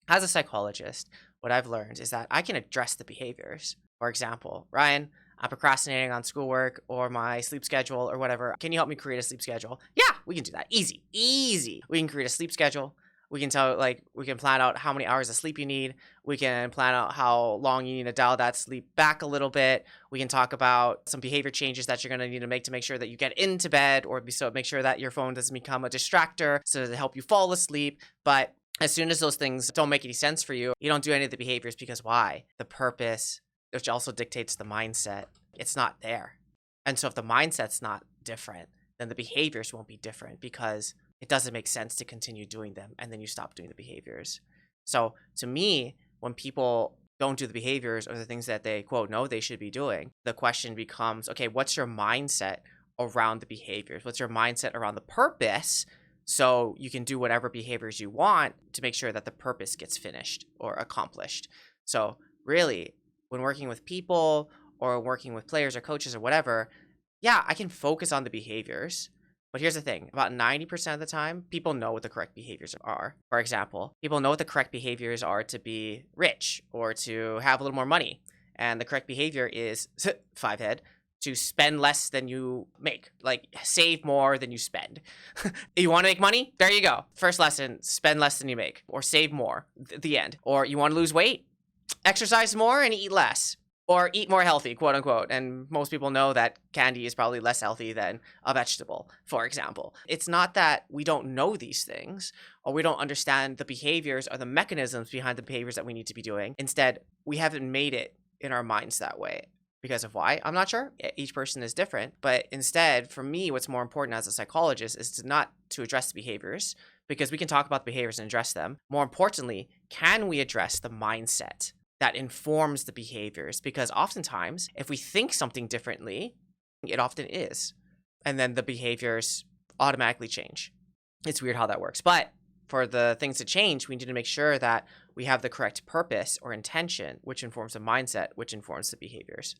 As a psychologist, what I've learned is that I can address the behaviors. For example, Ryan, I'm procrastinating on schoolwork or my sleep schedule or whatever. Can you help me create a sleep schedule? Yeah, we can do that. Easy, easy. We can create a sleep schedule. We can we can plan out how many hours of sleep you need. We can plan out how long you need to dial that sleep back a little bit. We can talk about some behavior changes that you're going to need to make sure that you get into bed, or so make sure that your phone doesn't become a distractor so to help you fall asleep. But as soon as those things don't make any sense for you, you don't do any of the behaviors because why? The purpose, which also dictates the mindset, it's not there. And so if the mindset's not different, then the behaviors won't be different because it doesn't make sense to continue doing them, and then you stop doing the behaviors. So to me, when people don't do the behaviors or the things that they quote know they should be doing, the question becomes, okay, what's your mindset around the behaviors? What's your mindset around the purpose? So you can do whatever behaviors you want to make sure that the purpose gets finished or accomplished. So really, when working with people or working with players or coaches or whatever, yeah, I can focus on the behaviors. But here's the thing, about 90% of the time, people know what the correct behaviors are. For example, people know what the correct behaviors are to be rich or to have a little more money. And the correct behavior is, five head, to spend less than you make, like save more than you spend. You want to make money? There you go. First lesson, spend less than you make or save more, the end. Or you want to lose weight? Exercise more and eat less. Or eat more healthy, quote unquote. And most people know that candy is probably less healthy than a vegetable, for example. It's not that we don't know these things or we don't understand the behaviors or the mechanisms behind the behaviors that we need to be doing. Instead, we haven't made it in our minds that way. Because of why? I'm not sure. Each person is different. But instead, for me, what's more important as a psychologist is to address the behaviors, because we can talk about the behaviors and address them. More importantly, can we address the mindset that informs the behaviors? Because oftentimes, if we think something differently, it often is. And then the behaviors automatically change. It's weird how that works. But for the things to change, we need to make sure that we have the correct purpose or intention, which informs the mindset, which informs the behaviors.